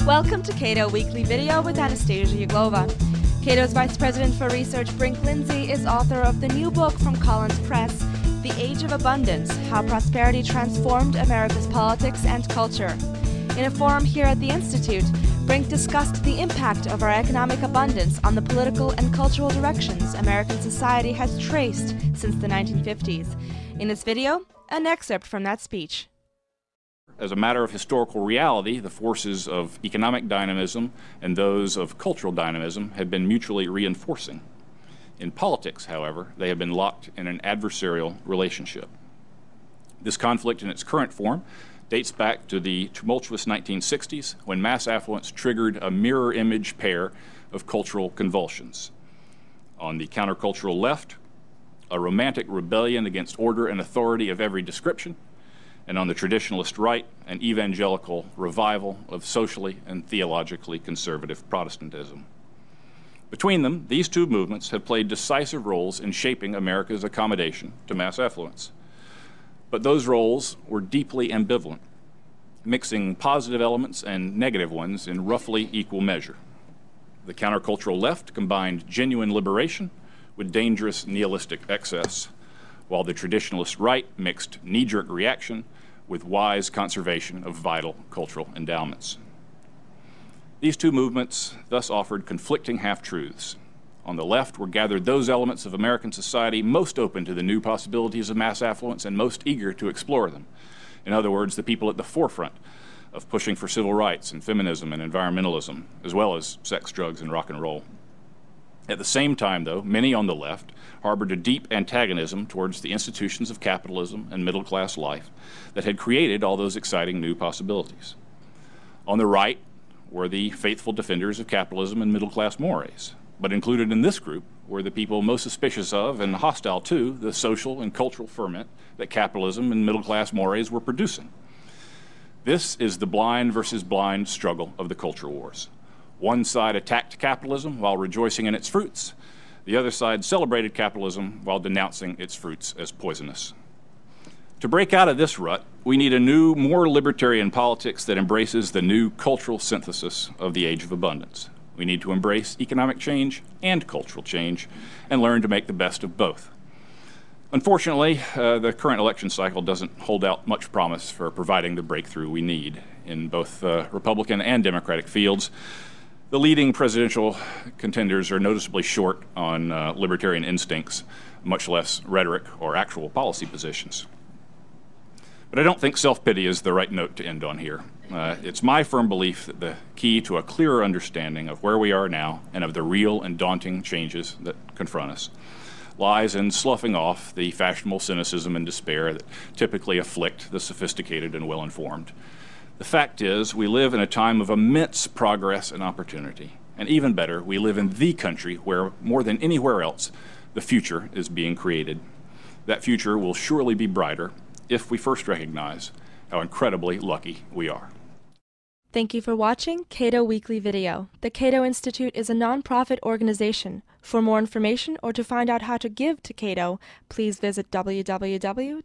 Welcome to Cato Weekly Video with Anastasia Yaglova. Cato's Vice President for Research Brink Lindsey is author of the new book from Collins Press, The Age of Abundance: How Prosperity Transformed America's Politics and Culture. In a forum here at the Institute, Brink discussed the impact of our economic abundance on the political and cultural directions American society has traced since the 1950s. In this video, an excerpt from that speech. As a matter of historical reality, the forces of economic dynamism and those of cultural dynamism have been mutually reinforcing. In politics, however, they have been locked in an adversarial relationship. This conflict in its current form dates back to the tumultuous 1960s, when mass affluence triggered a mirror image pair of cultural convulsions. On the countercultural left, a romantic rebellion against order and authority of every description, and on the traditionalist right, an evangelical revival of socially and theologically conservative Protestantism. Between them, these two movements have played decisive roles in shaping America's accommodation to mass affluence. But those roles were deeply ambivalent, mixing positive elements and negative ones in roughly equal measure. The countercultural left combined genuine liberation with dangerous nihilistic excess, while the traditionalist right mixed knee-jerk reaction with wise conservation of vital cultural endowments. These two movements thus offered conflicting half-truths. On the left were gathered those elements of American society most open to the new possibilities of mass affluence and most eager to explore them. In other words, the people at the forefront of pushing for civil rights and feminism and environmentalism, as well as sex, drugs, and rock and roll. At the same time, though, many on the left harbored a deep antagonism towards the institutions of capitalism and middle-class life that had created all those exciting new possibilities. On the right were the faithful defenders of capitalism and middle-class mores, but included in this group were the people most suspicious of and hostile to the social and cultural ferment that capitalism and middle-class mores were producing. This is the blind versus blind struggle of the culture wars. One side attacked capitalism while rejoicing in its fruits. The other side celebrated capitalism while denouncing its fruits as poisonous. To break out of this rut, we need a new, more libertarian politics that embraces the new cultural synthesis of the age of abundance. We need to embrace economic change and cultural change and learn to make the best of both. Unfortunately, the current election cycle doesn't hold out much promise for providing the breakthrough we need in both Republican and Democratic fields. The leading presidential contenders are noticeably short on libertarian instincts, much less rhetoric or actual policy positions. But I don't think self-pity is the right note to end on here. It's my firm belief that the key to a clearer understanding of where we are now and of the real and daunting changes that confront us lies in sloughing off the fashionable cynicism and despair that typically afflict the sophisticated and well-informed. The fact is, we live in a time of immense progress and opportunity. And even better, we live in the country where, more than anywhere else, the future is being created. That future will surely be brighter if we first recognize how incredibly lucky we are. Thank you for watching Cato Weekly Video. The Cato Institute is a nonprofit organization. For more information or to find out how to give to Cato, please visit www.cato.org.